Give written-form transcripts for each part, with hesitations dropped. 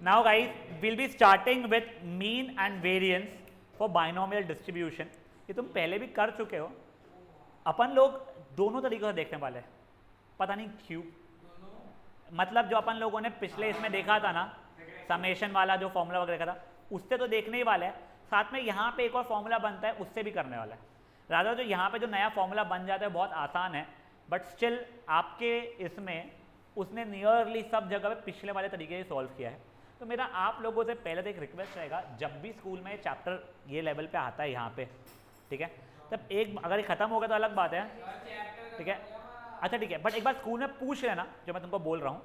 Now guys will be starting with mean and variance for binomial distribution. ये तुम पहले भी कर चुके हो। अपन लोग दोनों तरीकों से देखने वाले हैं, पता नहीं क्यों। मतलब जो अपन लोगों ने पिछले इसमें देखा था ना, समेशन वाला जो फॉर्मूला वगैरह देखा था, उससे तो देखने ही वाले हैं, साथ में यहाँ पे एक और फॉर्मूला बनता है उससे भी करने वाला है। राजा जो यहाँ पे जो नया फॉर्मूला बन जाता है बहुत आसान है, बट स्टिल आपके इसमें उसने नियरली सब जगह पे पिछले वाले तरीके से सॉल्व किया है। तो मेरा आप लोगों से पहले तो एक रिक्वेस्ट रहेगा, जब भी स्कूल में चैप्टर ये लेवल पे आता है यहाँ पे, ठीक है, तब एक अगर ये खत्म हो गया तो अलग बात है, ठीक है, अच्छा ठीक है, बट एक बार स्कूल में पूछ लेना जो मैं तुमको बोल रहा हूँ।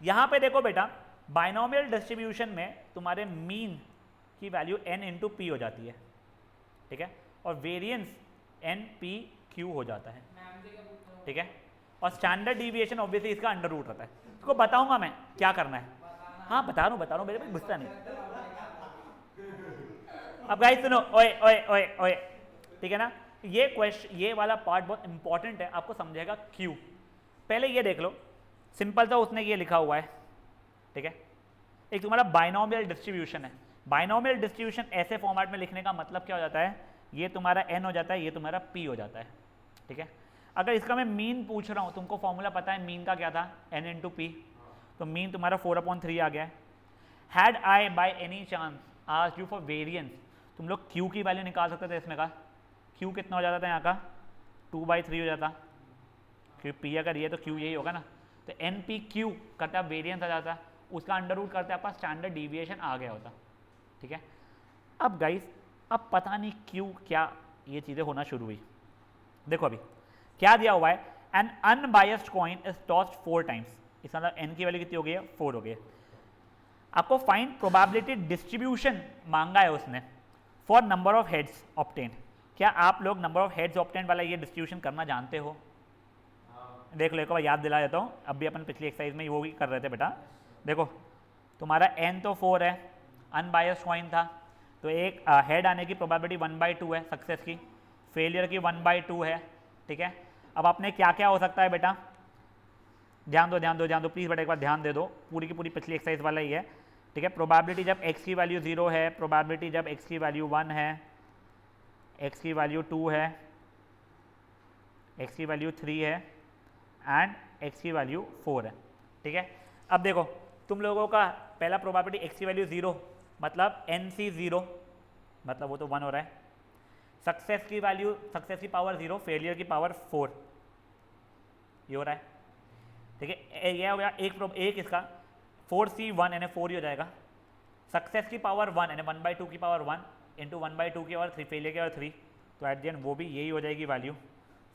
यहाँ पे देखो बेटा, बाइनोमियल डिस्ट्रीब्यूशन में तुम्हारे मीन की वैल्यू n इंटू पी हो जाती है, ठीक है, और वेरिएंस n p q हो जाता है, ठीक है, और स्टैंडर्ड डिविएशन ऑब्वियसली इसका अंडर रूट रहता है। इसको बताऊंगा मैं क्या करना है, हाँ बता रहा हूँ मेरे पे गुस्सा नहीं। अब गाइस सुनो, ओए ओए ओए ओए, ठीक है ना, ये क्वेश्चन ये वाला पार्ट बहुत इंपॉर्टेंट है, आपको समझेगा क्यों। पहले ये देख लो, सिंपल सा उसने ये लिखा हुआ है, ठीक है, एक तुम्हारा बाइनोमियल डिस्ट्रीब्यूशन है। बाइनोमियल डिस्ट्रीब्यूशन ऐसे फॉर्मेट में लिखने का मतलब क्या हो जाता है, ये तुम्हारा n हो जाता है, ये तुम्हारा p हो जाता है, ठीक है। अगर इसका मैं मीन पूछ रहा हूँ, तुमको फॉर्मूला पता है मीन का क्या था, n इंटू पी, तो मीन तुम्हारा 4/3 आ गया है। Had I by any chance asked you for variance, तुम लोग q की वैल्यू निकाल सकते थे इसमें का, q कितना हो जाता था यहाँ का 2/3 हो जाता, क्योंकि p अगर ये तो q यही होगा ना, तो एन पी क्यू करता वेरिएंस आ जाता, उसका अंडर रूट करते आपका स्टैंडर्ड डिविएशन आ गया होता, ठीक है। अब गाइस अब पता नहीं क्यों क्या ये चीज़ें होना शुरू हुई। देखो अभी क्या दिया हुआ है, N unbiased coin is tossed 4 times, इसका मतलब n की वैल्यू कितनी हो गई है, 4 हो गई है। आपको फाइंड प्रोबेबिलिटी डिस्ट्रीब्यूशन मांगा है उसने for number of heads obtain. क्या आप लोग नंबर ऑफ हेड्स ऑब्टेन वाला ये डिस्ट्रीब्यूशन करना जानते हो? देख लो एक बार याद दिला देता हूँ, अभी अपन पिछली एक्सरसाइज में वो भी कर रहे थे बेटा। देखो तुम्हारा n तो 4 है, अनबायस्ड कॉइन था, तो एक हेड आने की प्रोबेबिलिटी 1/2 है, सक्सेस की, फेलियर की 1/2 है, ठीक है। अब आपने क्या क्या हो सकता है बेटा, ध्यान दो प्लीज़ बेटा, एक बार ध्यान दे दो, पूरी की पूरी पिछली एक्सरसाइज वाला ही है, ठीक है। प्रोबेबिलिटी जब x की वैल्यू 0 है, प्रोबेबिलिटी जब x की वैल्यू 1 है, x की वैल्यू 2 है, x की वैल्यू 3 है एंड x की वैल्यू 4 है, ठीक है। अब देखो तुम लोगों का पहला प्रोबेबिलिटी x की वैल्यू 0 मतलब NC0 मतलब वो तो 1 हो रहा है, सक्सेस की वैल्यू, सक्सेस की पावर 0, फेलियर की पावर 4, ये हो रहा है, ठीक है। ये हो गया एक इसका 4C1 यानी 4 ही हो जाएगा, सक्सेस की पावर 1 यानी 1/2 की पावर 1 इंटू 1/2 की पावर 3, फेलियर की पावर 3, तो एट द एंड वो भी यही हो जाएगी वैल्यू।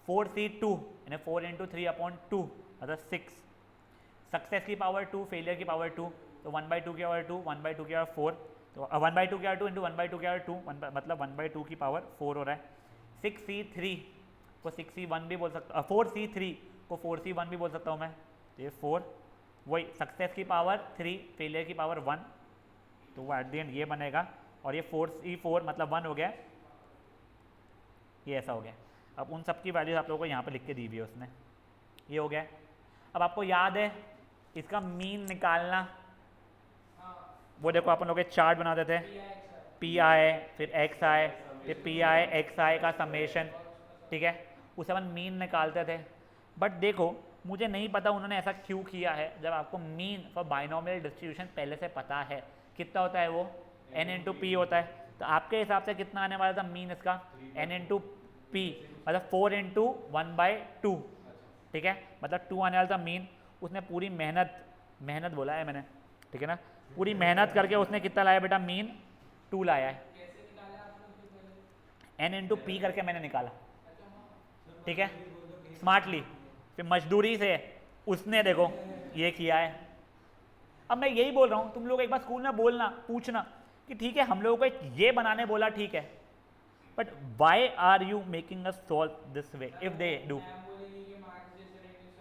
4C2 यानी 4 इंटू 3/2 मतलब 6, सक्सेस की पावर 2, फेलियर की पावर 2, तो 1/2 की पावर 2, 1/2 की पावर 4, तो 1/2 की पावर 2 इंटू 1/2 की पावर 2 मतलब 1/2 की पावर 4 हो रहा है। 6C3 को 6C1 भी बोल सकता, 4C3 को 4C1 भी बोल सकता हूँ मैं, तो ये 4, वही सक्सेस की पावर 3, फेलियर की पावर 1, तो वो एट द एंड ये बनेगा, और ये 4C4 मतलब 1 हो गया, ये ऐसा हो गया। अब उन सब की वैल्यूज आप लोगों को यहाँ पे लिख के दी हुई है उसने, ये हो गया। अब आपको याद है इसका मीन निकालना, वो देखो अपन लोग एक चार्ट बनाते थे, पी आई फिर एक्स आई फिर पी आई एक्स आई का समेशन, ठीक है, उसे अपन मीन निकालते थे। बट देखो मुझे नहीं पता उन्होंने ऐसा क्यों किया है, जब आपको मीन फॉर बाइनोमियल डिस्ट्रीब्यूशन पहले से पता है कितना होता है, वो n इंटू पी होता है, तो आपके हिसाब से कितना आने वाला था मीन इसका, n इंटू पी मतलब 4 इंटू 1/2, ठीक है, मतलब 2 आने वाला था मीन। उसने पूरी मेहनत बोला है मैंने, ठीक है ना, पूरी मेहनत करके उसने कितना लाया बेटा, मीन 2 लाया है, n इंटू पी करके मैंने निकाला, ठीक है, स्मार्टली, फिर मजदूरी से उसने देखो ये किया है। अब मैं यही बोल रहा हूँ, तुम लोग एक बार स्कूल में बोलना, पूछना कि ठीक है हम लोगों को ये बनाने बोला, ठीक है, but why are you making us solve this way if they do.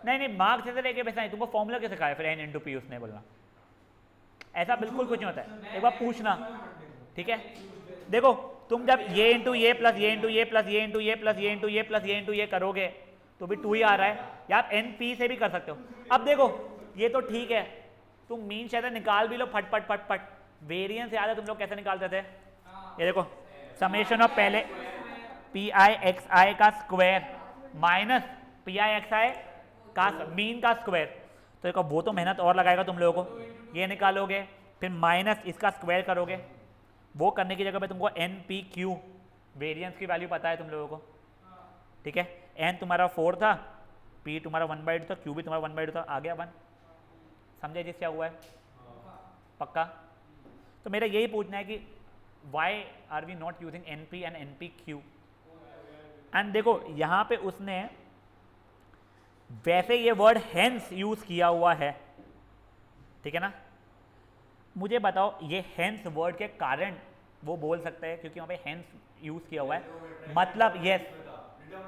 नहीं मार्क्स जैसे लेके वैसा नहीं, तुमको फॉर्मूला कैसे सिखाया फिर n इंटू पी उसने बोलना, ऐसा बिल्कुल कुछ नहीं होता है, एक बार पूछना, ठीक है। देखो तुम जब ये इंटू ये प्लस ये इंटू ये प्लस ये इंटू ये प्लस ये इंटू ये प्लस ये इंटू ये करोगे तो भी 2 ही आ रहा है, या आप एन पी से भी कर सकते हो। अब देखो ये तो ठीक है, तुम मीन शायद निकाल भी लो फट फट फट फट। वेरिएंस याद है तुम लोग कैसे निकालते थे? ये देखो समेशन ऑफ पहले पी आई एक्स आई का square minus P I X I का मीन का स्क्वायर। तो देखो वो तो मेहनत और लगाएगा तुम लोगों को, ये निकालोगे फिर माइनस इसका स्क्वायर करोगे। वो करने की जगह पे तुमको एन पी क्यू वेरिएंस की वैल्यू पता है तुम लोगों को, ठीक है। एन तुम्हारा 4 था, पी तुम्हारा 1/2 था, क्यू भी तुम्हारा 1/2 था, आ गया 1। समझे जिस क्या हुआ है? पक्का? तो मेरा यही पूछना है कि why are we not using n p and n P q. And देखो यहाँ पे उसने वैसे ये वर्ड हेंस यूज किया हुआ है, ठीक है ना। मुझे बताओ ये हेंस वर्ड के कारण वो बोल सकते हैं क्योंकि वहाँ पे हेंस यूज किया हुआ है, मतलब यस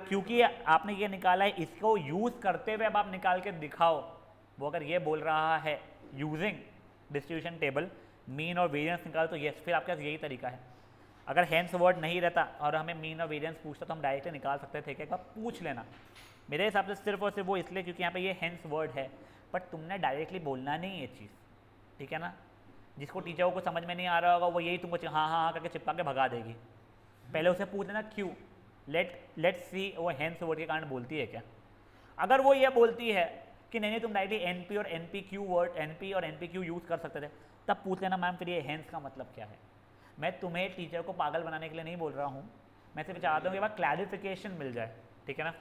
क्योंकि आपने ये निकाला है, इसको यूज करते हुए अब आप निकाल के दिखाओ। वो अगर ये बोल रहा है यूजिंग डिस्ट्रीब्यूशन टेबल मीन और वेरिएंस निकाल, तो यस फिर आपके पास यही तरीका है। अगर हेंस वर्ड नहीं रहता और हमें मीन और वेरिएंस पूछता तो हम डायरेक्टली निकाल सकते थे, एक बार पूछ लेना। मेरे हिसाब से सिर्फ और सिर्फ वो इसलिए क्योंकि यहाँ पे ये हेंस वर्ड है, बट तुमने डायरेक्टली बोलना नहीं ये चीज़, ठीक है ना। जिसको टीचर को समझ में नहीं आ रहा होगा वो यही तुमको हाँ हाँ हाँ करके चिपका के भगा देगी। पहले उसे पूछ लेना क्यों, लेट्स सी वो हेंस वर्ड के कारण बोलती है क्या। अगर वो ये बोलती है कि नहीं नहीं तुम डायरेक्टली एन पी और N P q word n p और एन पी क्यू यूज़ कर सकते थे, तब पूछ लेना मैम फिर ये हेंस का मतलब क्या है। मैं तुम्हें टीचर को पागल बनाने के लिए नहीं बोल रहा हूँ, मैं सिर्फ चाहता हूँ कि बात क्लैरिफिकेशन मिल जाए, ठीक है ना।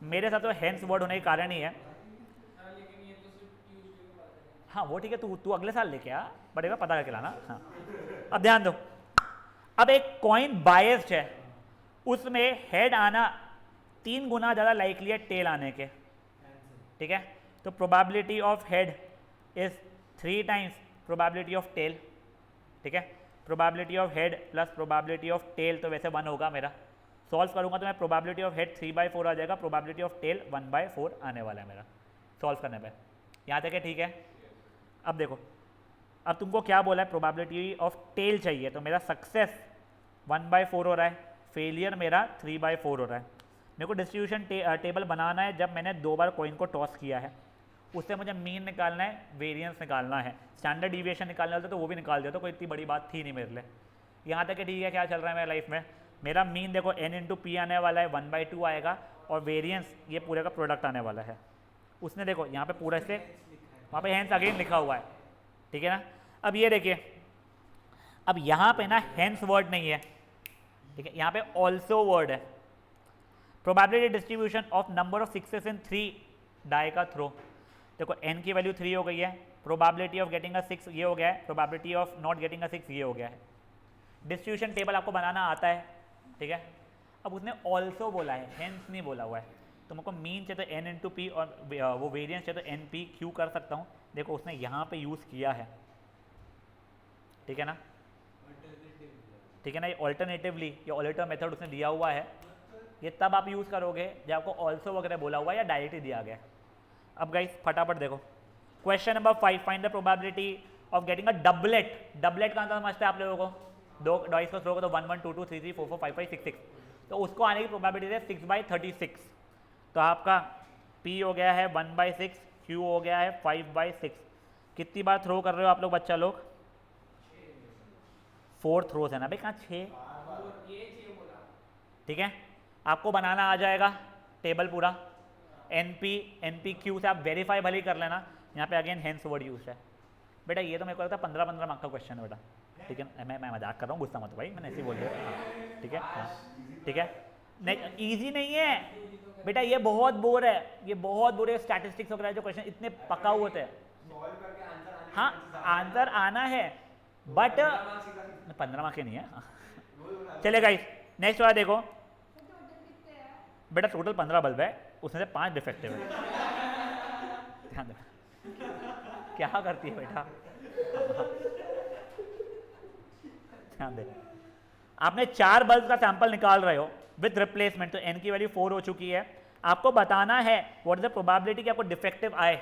मेरे साथ तो हेंस वर्ड होने के कारण ही है। हाँ वो ठीक है, तू अगले साल लेके आ, बड़े पता करके लाना। हाँ अब ध्यान दो, अब एक कॉइन बायस्ड है, उसमें हेड आना 3 गुना ज़्यादा लाइकली है टेल आने के, ठीक है। तो probability of head is 3 times probability of tail, ठीक है। Probability of head plus probability of tail तो वैसे 1 होगा मेरा। सॉल्व करूंगा तो मैं प्रोबेबिलिटी ऑफ हेड 3/4 आ जाएगा, प्रोबेबिलिटी ऑफ टेल 1/4 आने वाला है मेरा सॉल्व करने पे। यहाँ तक है, ठीक है। अब देखो, अब तुमको क्या बोला है, प्रोबेबिलिटी ऑफ टेल चाहिए, तो मेरा सक्सेस 1/4 हो रहा है, फेलियर मेरा 3/4 हो रहा है। मेरे को डिस्ट्रीब्यूशन टेबल बनाना है जब मैंने 2 बार कॉइन को टॉस किया है, उससे मुझे मीन निकालना है, वेरिएंस निकालना है, स्टैंडर्ड डिविएशन निकालना होता तो वो भी निकाल दिया, तो कोई इतनी बड़ी बात थी नहीं मेरे लिए। यहाँ तक है, ठीक है। क्या चल रहा है मेरे लाइफ में, मेरा मीन देखो n इंटू पी आने वाला है, 1/2 आएगा, और वेरिएंस ये पूरे का प्रोडक्ट आने वाला है। उसने देखो यहाँ पे पूरा से वहाँ पे हेंस अगेन लिखा हुआ है, ठीक है ना। अब ये देखिए, अब यहाँ पे ना हेंस वर्ड नहीं है, ठीक है, यहाँ पे ऑल्सो वर्ड है। Probability distribution of number of sixes in 3 die का थ्रो, देखो n की वैल्यू 3 हो गई है, प्रोबेबिलिटी ऑफ गेटिंग अ 6 ये हो गया है, probability of not getting a 6 ये हो गया है। डिस्ट्रीब्यूशन टेबल आपको बनाना आता है, ठीक है। अब उसने ऑल्सो बोला है, हेंस नहीं बोला हुआ है। तो मुझको मीन चाहिए तो n इंटू पी, और वो वेरिएंस चाहिए तो एन पी क्यू कर सकता हूँ। देखो उसने यहाँ पे यूज़ किया है, ठीक है ना, ठीक है ना। ये ऑल्टरनेटिवली, ये ऑल्टर मेथड उसने दिया हुआ है, ये तब आप यूज़ करोगे जब आपको ऑल्सो वगैरह बोला हुआ है या डायरेक्ट ही दिया गया। अब गाइस फटाफट देखो, question number 5, find the probability of getting a doublet. Doublet का आंसर समझते हैं आप लोगों को, 2 डाइस को थ्रो को तो 1 1 2 2 3 3 4 4 5 5 6 6, तो उसको आने की प्रोबेबिलिटी है 6/36। तो आपका P हो गया है 1/6, Q हो गया है 5/6। कितनी बार थ्रो कर रहे हो आप लोग, बच्चा लोग? 4 थ्रोज है ना भाई, कहाँ 6, ठीक है। आपको बनाना आ जाएगा टेबल पूरा, NP Q से आप वेरीफाई भले ही कर लेना। यहाँ पे अगेन हेंस वर्ड यूज है बेटा। ये तो मेरे को लगता है 15 मार्क का क्वेश्चन है बेटा, ठीक है। मैं मजाक कर रहा हूँ, गुस्सा मत भाई, मैंने ऐसे ही बोल दिया, ठीक है। ठीक है, नहीं ईजी नहीं है बेटा, ये बहुत बोर है, ये बहुत बोर है। स्टैटिस्टिक्स वगैरह जो क्वेश्चन इतने पका हुए थे, हाँ आंसर आना है, बट 15 मार्क के नहीं है। चलेगा, नेक्स्ट वाला देखो बेटा, टोटल 15 बल्ब है, उसमें से 5 डिफेक्टिव है। ध्यान दो क्या करती है बेटा, ध्यान दे। आपने 4 बल्ब का सैंपल निकाल रहे हो विद रिप्लेसमेंट, तो n की वैल्यू 4 हो चुकी है। आपको बताना है व्हाट इज द प्रोबेबिलिटी कि आपको डिफेक्टिव आए,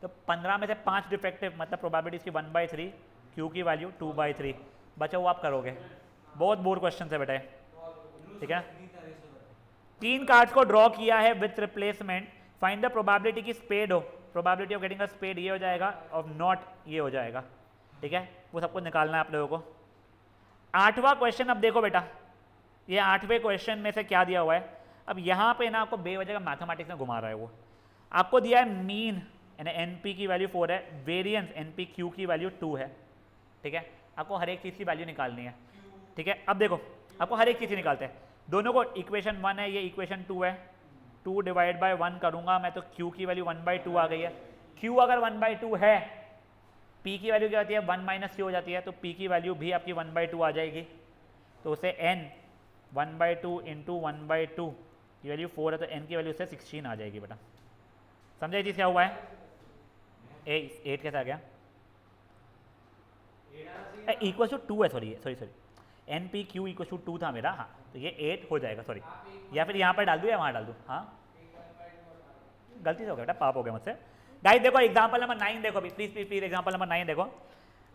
तो 15 में से 5 डिफेक्टिव, मतलब प्रोबेबिलिटी इसकी 1/3, Q की वैल्यू 2/3। बचा वो आप करोगे, बहुत बोर क्वेश्चन है बेटा, ठीक है। 3 कार्ड्स को ड्रॉ किया है with replacement, find the probability की स्पेड हो, probability of getting a spade ये हो जाएगा, ऑफ नॉट ये हो जाएगा, ठीक है। वो सबको निकालना है आप लोगों को। 8वां क्वेश्चन अब देखो बेटा, ये 8वें क्वेश्चन में से क्या दिया हुआ है। अब यहाँ पे ना आपको बेवजह का मैथमेटिक्स में घुमा रहा है वो। आपको दिया है मीन यानी एनपी की वैल्यू 4 है, वेरिएंस एनपी क्यू की वैल्यू 2 है, ठीक है। आपको हर एक चीज़ की वैल्यू निकालनी है, ठीक है। अब देखो आपको हर एक चीज़ की निकालते हैं, दोनों को इक्वेशन 1 है, ये इक्वेशन 2 है, 2 डिवाइड बाय 1 करूँगा मैं तो क्यू की वैल्यू 1/2 आ गई है। क्यू अगर 1/2 है, पी की वैल्यू क्या होती है 1 माइनस क्यू हो जाती है, तो पी की वैल्यू भी आपकी 1/2 आ जाएगी। तो उसे एन 1/2 इंटू 1/2 की वैल्यू 4 है, तो एन की वैल्यू से 16 आ जाएगी बेटा। समझे चीज़ क्या हुआ है? 8 कैसे आ गया? इक्वल टू 2 है, sorry n P q equal to 2 था मेरा, हाँ तो ये 8 हो जाएगा, सॉरी। या फिर यहाँ पर डाल दूँ या वहाँ डाल दूँ? हाँ गलती से हो गया बेटा, पाप हो गया मुझसे। गाइस देखो एग्जांपल नंबर 9 देखो अभी, प्लीज एग्जांपल नंबर 9 देखो।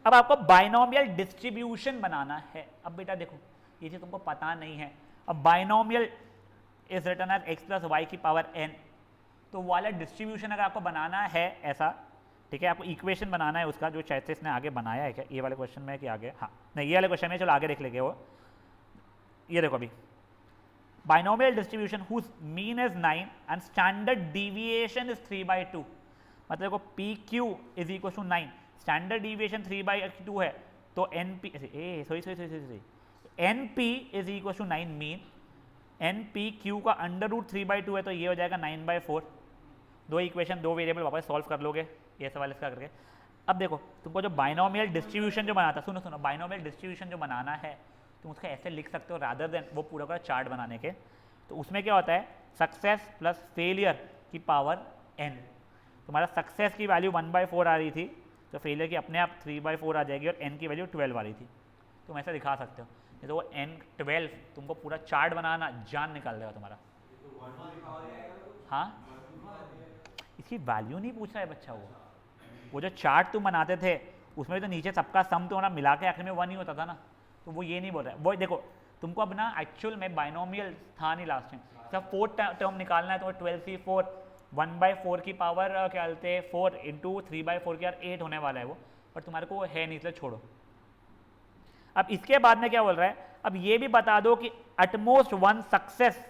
अब आपको बाइनोमियल डिस्ट्रीब्यूशन बनाना है। अब बेटा देखो ये चीज़ तुमको पता नहीं है। अब binomial is written as x plus y की पावर n, तो वाला डिस्ट्रीब्यूशन अगर आपको बनाना है ऐसा, ठीक है, आपको इक्वेशन बनाना है उसका, जो शायद से इसने आगे बनाया है क्या ये वाले क्वेश्चन में कि आगे, हाँ नहीं ये वाले क्वेश्चन में, चलो आगे देख लेंगे वो। ये देखो अभी binomial distribution whose mean is 9 and standard deviation is 3/2, मतलब देखो p Q is equal to 9, standard deviation 3/2 है, तो n p sorry n p is equal to 9 mean, n P q का अंडर रूट 3/2 है, तो ये हो जाएगा 9/4। दो इक्वेशन दो वेरिएबल वापस सॉल्व कर लोगे ये सवाल इसका करके। अब देखो तुमको जो बाइनोमियल डिस्ट्रीब्यूशन जो बनाता, सुनो बाइनोमियल डिस्ट्रीब्यूशन जो बनाना है तुम उसको ऐसे लिख सकते हो रादर देन वो पूरा का चार्ट बनाने के। तो उसमें क्या होता है, सक्सेस प्लस फेलियर की पावर n। तुम्हारा सक्सेस की वैल्यू 1/4 आ रही थी, तो फेलियर की अपने आप 3/4 आ जाएगी, और n की वैल्यू 12 आ रही थी। तुम ऐसा दिखा सकते हो, नहीं तो वो n12 तुमको पूरा चार्ट बनाना जान निकाल देगा तुम्हारा। हाँ इसकी वैल्यू नहीं पूछ रहा है बच्चा, वो जो चार्ट तुम बनाते थे उसमें तो नीचे सबका सम तो ना मिला के आखिर में 1 ही होता था ना, तो वो ये नहीं बोल रहा है। वो देखो तुमको अब ना एक्चुअल में बाइनोमियल था नहीं लास्ट टाइम, सब 4 टर्म निकालना है, तो 12c4 1/4 की पावर क्या बोलते हैं 4 इंटू 3/4 की यार 8 होने वाला है वो, पर तुम्हारे को वो है नहीं, इसलिए छोड़ो। अब इसके बाद में क्या बोल रहा है, अब ये भी बता दो कि एटमोस्ट 1 सक्सेस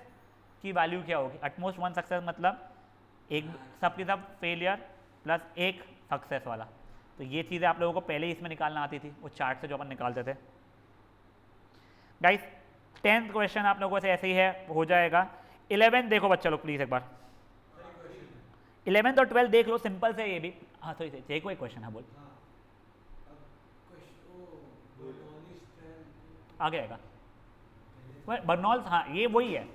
की वैल्यू क्या होगी। एटमोस्ट 1 सक्सेस मतलब एक सबके सब फेलियर प्लस एक सक्सेस वाला। तो ये चीज़ें आप लोगों को पहले ही इसमें निकालना आती थी, वो चार्ट से जो अपन निकालते थे। गाइस 10th क्वेश्चन आप लोगों से ऐसे ही है, हो जाएगा। 11 देखो बच्चा लोग प्लीज एक बार, 11th और 12 देख लो, सिंपल से ये भी। हाँ सॉरी कोई क्वेश्चन है बोल, आगे आएगा बर्नॉल्स, हाँ ये वही है,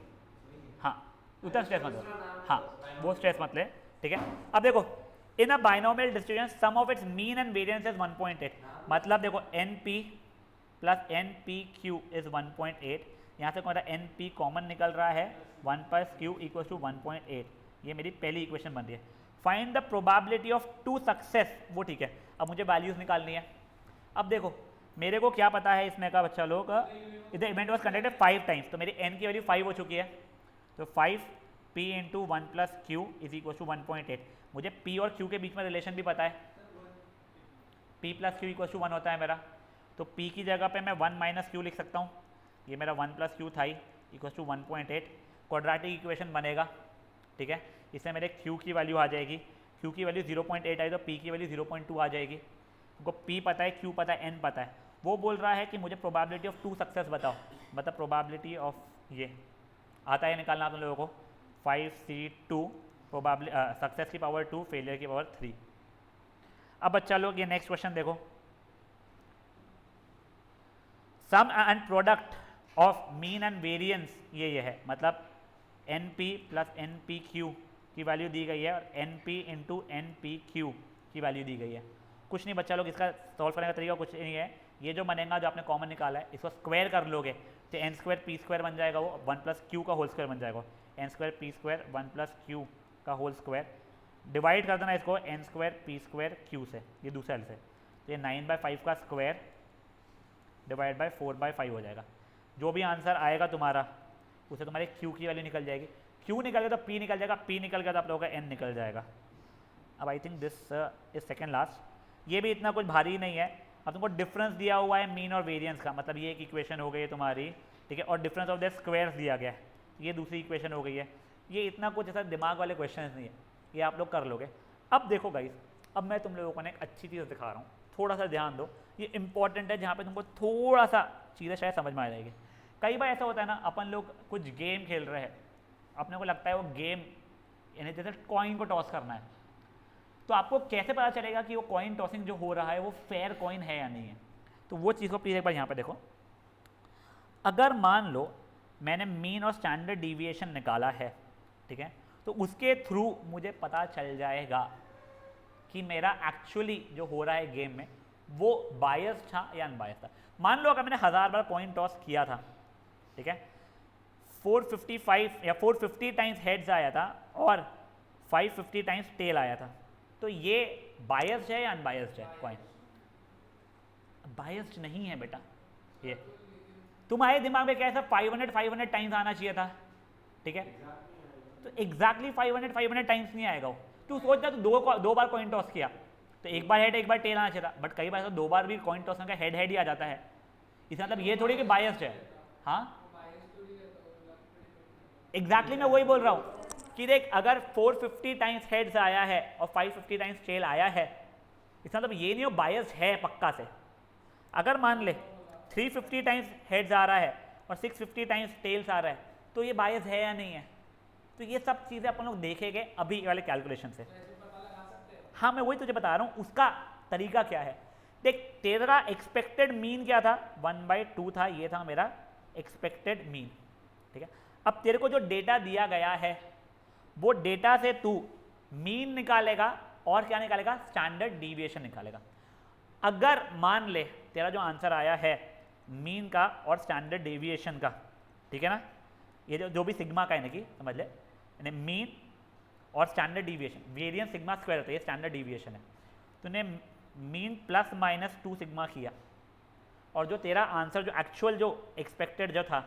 हाँ उतना स्ट्रेस मत लो, हाँ वो स्ट्रेस मत ले, ठीक है। अब देखो in a binomial distribution sum of its mean and variance is 1.8, मतलब देखो N P plus N P Q is 1.8, यहाँ से मेरा एन पी कॉमन निकल रहा है, 1 प्लस क्यू इक्वल टू 1.8, ये मेरी पहली इक्वेशन बन रही है। Find the probability of 2 success, वो ठीक है। अब मुझे वैल्यूज निकालनी है। अब देखो मेरे को क्या पता है इसमें का बच्चा लोग, the event was conducted 5 times, तो मेरी एन की वैल्यू 5 हो चुकी है, तो 5 p into 1 plus q is equal to 1.8। मुझे पी और क्यू के बीच में रिलेशन भी पता है, p plus q equal to 1 होता है मेरा, तो p की जगह पे मैं 1 माइनस क्यू लिख सकता हूँ, ये मेरा 1 प्लस क्यू था ही इक्वल टू 1.8, क्वाड्रेटिक इक्वेशन बनेगा, ठीक है। इससे मेरे q की वैल्यू आ जाएगी, q की वैल्यू 0.8 आई तो p की वैल्यू 0.2 आ जाएगी। तुमको p पता है, q पता है, n पता है। वो बोल रहा है कि मुझे प्रोबेबिलिटी ऑफ 2 सक्सेस बताओ, मतलब प्रोबेबिलिटी ऑफ ये आता है निकालना तुम लोगों को, 5c2 प्रोबेबिलिटी सक्सेस की पावर 2 फेलियर की पावर 3। अब बच्चा लोग ये नेक्स्ट क्वेश्चन देखो, sum and product of mean and variance ये है, मतलब N P plus N P Q की वैल्यू दी गई है और N P into N P Q की वैल्यू दी गई है। कुछ नहीं बच्चा लोग, इसका सॉल्व करने का तरीका कुछ नहीं है, ये जो बनेगा जो आपने कॉमन निकाला है इसको स्क्वायर कर लोगे तो एन स्क्वायर पी स्क्वायर बन जाएगा, वो 1 प्लस क्यू का होल स्क्वायर बन जाएगा, n square p square 1 plus q का होल स्क्वायर, डिवाइड कर देना इसको n square p square q से, ये दूसरे से, तो ये 9/5 का स्क्वायर डिवाइड बाय 4/5 हो जाएगा। जो भी आंसर आएगा तुम्हारा उसे तुम्हारे q की वैल्यू निकल जाएगी, q निकल गया तो p निकल जाएगा, p निकल गया तो आप लोगों का n निकल जाएगा। अब I think this is second last. ये भी इतना कुछ भारी नहीं है। अब तुमको डिफरेंस दिया हुआ है मीन और वेरिएंस का, मतलब ये एक इक्वेशन हो गई है तुम्हारी, ठीक है, और डिफरेंस ऑफ द स्क्वायर्स दिया गया है, ये दूसरी इक्वेशन हो गई है। ये इतना कुछ ऐसा दिमाग वाले क्वेश्चन नहीं है, ये आप लोग कर लोगे। अब देखो गाइस, अब मैं तुम लोगों को ना एक अच्छी चीज़ दिखा रहा हूँ, थोड़ा सा ध्यान दो, ये इंपॉर्टेंट है, जहाँ पे तुमको थोड़ा सा चीज़ें शायद समझ में आ जाएगी। कई बार ऐसा होता है ना, अपन लोग कुछ गेम खेल रहे हैं, अपने को लगता है वो गेम यानी जैसे कॉइन को टॉस करना है, तो आपको कैसे पता चलेगा कि वो कॉइन टॉसिंग जो हो रहा है वो फेयर कॉइन है या नहीं है? तो वो चीज़ को प्लीज़ एक बार यहाँ पे देखो। अगर मान लो मैंने मीन और स्टैंडर्ड डिविएशन निकाला है, ठीक है, तो उसके थ्रू मुझे पता चल जाएगा कि मेरा एक्चुअली जो हो रहा है गेम में वो बायस था या अनबायस था। मान लो अगर मैंने 1000 बार कॉइन टॉस किया था, ठीक है, 455 या 450 टाइम्स हेड्स आया था और 550 टाइम्स टेल आया था, तो ये बायस्ड है या अनबायस्ड है कॉइन? बायस्ड नहीं है बेटा। ये तुम्हारे दिमाग में क्या है, सब 500 टाइम्स आना चाहिए था, ठीक है, तो एग्जैक्टली 500 टाइम्स नहीं आएगा वो। तू सोच जा, तो दो बार कॉइन टॉस किया तो एक बार हेड एक बार टेल आना चाहिए था, बट कई बार तो 2 बार भी कॉइन टॉस का हेड हेड ही आ जाता है। इसका मतलब ये थोड़ी कि बायस्ड है। हाँ एग्जैक्टली मैं वही बोल रहा हूँ कि देख, अगर 450 टाइम्स हेड्स आया है और 550 टाइम्स टेल आया है, इसका मतलब ये नहीं हो बायस्ड है पक्का से। अगर मान ले 350 टाइम्स हेड्स आ रहा है और 650 टाइम्स टेल्स आ रहा है, तो ये बायस है या नहीं है? तो ये सब चीज़ें अपन लोग देखेंगे अभी वाले कैलकुलेशन से। हाँ मैं वही तुझे बता रहा हूँ उसका तरीका क्या है। देख, तेरा एक्सपेक्टेड मीन क्या था, 1/2 था, ये था मेरा एक्सपेक्टेड मीन, ठीक है। अब तेरे को जो डेटा दिया गया है वो डेटा से तू मीन निकालेगा और क्या निकालेगा, स्टैंडर्ड डिविएशन निकालेगा। अगर मान ले तेरा जो आंसर आया है मीन का और स्टैंडर्ड डेविएशन का, ठीक है ना, ये जो भी सिग्मा का है ना, कि समझ ले, यानी मीन और standard deviation, variance sigma square होता है, ये स्टैंडर्ड डिविएशन है। तूने मीन प्लस माइनस 2 सिग्मा किया और जो तेरा आंसर जो एक्चुअल जो एक्सपेक्टेड जो था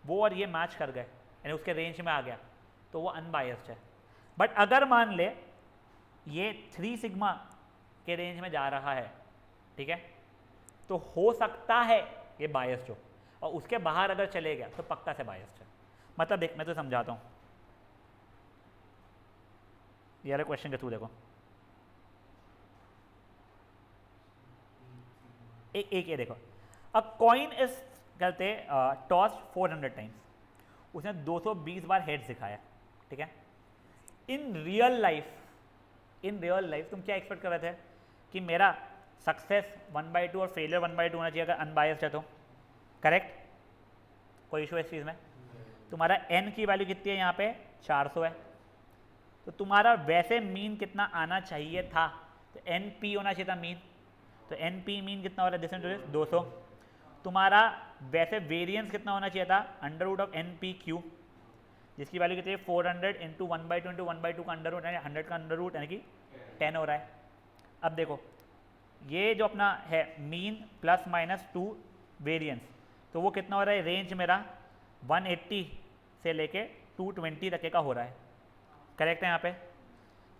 वो और ये मैच कर गए, यानी उसके रेंज में आ गया, तो वो अनबायस्ड है। बट अगर मान ले ये 3 सिग्मा के रेंज में जा रहा है, ठीक है, तो हो सकता है ये बायस्ड हो, और उसके बाहर अगर चले गया तो पक्का से बायस्ड है। मतलब देख, मैं तो समझाता हूँ, ये क्वेश्चन के थ्रू देखो, एक ये देखो, अ कॉइन इज कहते टॉस 400 टाइम्स, उसने 220 बार हेड्स दिखाया, ठीक है। इन रियल लाइफ तुम क्या एक्सपेक्ट कर रहे थे कि मेरा सक्सेस 1/2 और फेलियर 1/2 होना चाहिए अगर अनबायस्ड है तो, करेक्ट? कोई इशू है इस चीज़ में? तुम्हारा n की वैल्यू कितनी है यहाँ पे, 400 है, तो तुम्हारा वैसे मीन कितना आना चाहिए था, तो NP होना चाहिए था मीन, तो NP मीन कितना हो रहा है, दिस इज 200। तुम्हारा वैसे वेरिएंस कितना होना चाहिए था, √NPQ, जिसकी वैल्यू कितनी है 400 इंटू 1/2 इंटू 1/2 का अंडर रूट, यानी 100 का अंडर रूट, यानी कि 10 हो रहा है। अब देखो ये जो अपना है मीन प्लस माइनस 2 वेरिएंस, तो वो कितना हो रहा है, रेंज मेरा 180 से लेके 220 तक का हो रहा है, करेक्ट है? यहाँ पे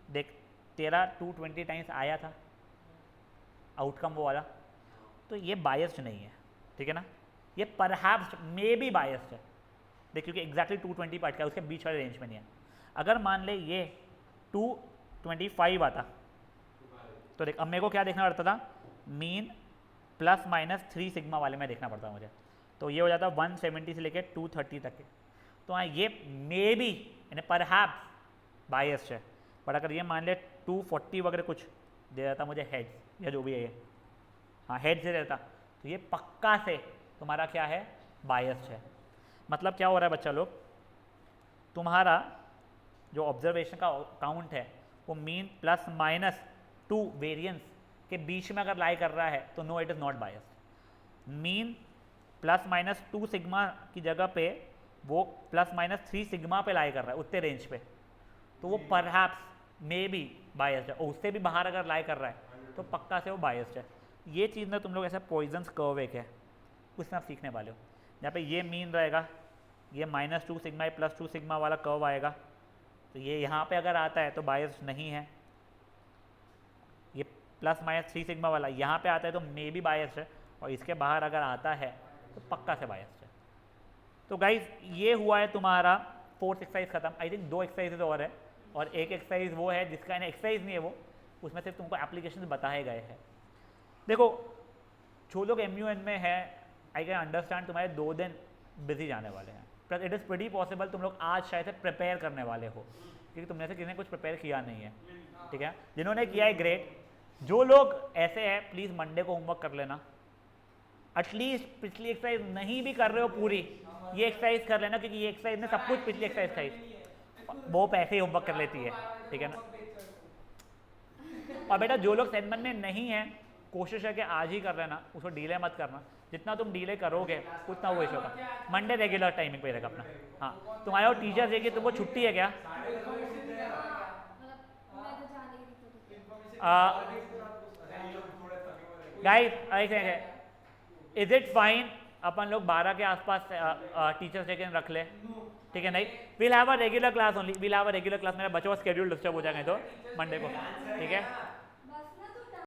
देख, तेरा 220 टाइम्स आया था आउटकम वो वाला, तो ये बायस्ड नहीं है, ठीक है ना, ये परहैप्स मे बी बायस्ड है। देख, क्योंकि एग्जैक्टली 220 पार्ट का है, उसके बीच वाले रेंज में नहीं है। अगर मान ले ये 225 आता, तो देख अब मेरे को क्या देखना पड़ता था, मीन प्लस माइनस 3 सिग्मा वाले में देखना पड़ता मुझे, तो ये हो जाता 170 से लेकर 230 तक के। तो हाँ ये मे बी यानी परहैप्स बायस्ड है, बट अगर ये मान ले 240 वगैरह कुछ दे देता मुझे हेड्स या जो भी है ये, हाँ हेड्स दे देता, तो ये पक्का से तुम्हारा क्या है, बायस्ड है। मतलब क्या हो रहा है बच्चा लोग, तुम्हारा जो ऑब्जर्वेशन का काउंट है वो मीन प्लस माइनस 2 वेरिएंस के बीच में अगर लाई कर रहा है तो no, it is not biased. Mean plus minus 2 sigma की जगह पे वो प्लस माइनस 3 सिग्मा पे लाई कर रहा है उतने रेंज पे, तो वो परहैप्स मे बी बायस्ड है, और उससे भी बाहर अगर लाई कर रहा है तो पक्का से वो बायस्ड है। ये चीज़ ना तुम लोग ऐसा पॉइजन्स कर्व एक है, उसमें आप सीखने वाले हो। जहाँ पे ये मीन रहेगा, ये -2 सिग्मा +2 सिग्मा वाला कर्व आएगा, तो ये यहाँ पे अगर आता है तो बायस्ड नहीं है, प्लस माइनस 3 सिग्मा वाला यहाँ पे आता है तो मे बी बायस्ड है, और इसके बाहर अगर आता है तो पक्का से बायस्ड है। तो गाइज ये हुआ है तुम्हारा 4th एक्सरसाइज खत्म। आई थिंक 2 एक्सरसाइजेज और है, और एक एक्सरसाइज वो है जिसका एक्सरसाइज नहीं है वो, उसमें सिर्फ तुमको एप्लीकेशन बताए गए हैं। देखो जो लोग MUN में है, आई कैन अंडरस्टैंड तुम्हारे 2 दिन बिजी जाने वाले हैं, but it is pretty possible तुम लोग आज शायद से प्रिपेयर करने वाले हो, क्योंकि तुमने से किसी ने कुछ प्रिपेयर किया नहीं है, ठीक है। जिन्होंने किया है ग्रेट, जो लोग ऐसे हैं प्लीज़ मंडे को होमवर्क कर लेना, एटलीस्ट पिछली एक्सरसाइज नहीं भी कर रहे हो पूरी, ये एक्सरसाइज कर लेना, क्योंकि ये एक्सरसाइज ने सब कुछ पिछली एक्सरसाइज खाई, वो पैसे ही होमवर्क कर लेती है, ठीक है ना। और बेटा जो लोग सेगमेंट में नहीं है, कोशिश है कि आज ही कर लेना, उसको डीले मत करना, जितना तुम डीले करोगे उतना वो इशू होगा। मंडे रेगुलर टाइमिंग पे रहेगा अपना। हाँ तुम्हारे और टीचर्स है कि तुमको छुट्टी है क्या? गाइस इज इट फाइन अपन लोग 12 के आसपास टीचर्स डे के रख ले, ठीक है? नहीं, will have a regular class only, will have a regular class. मेरा बच्चों का शेड्यूल डिस्टर्ब हो जाएगा तो मंडे को, ठीक है?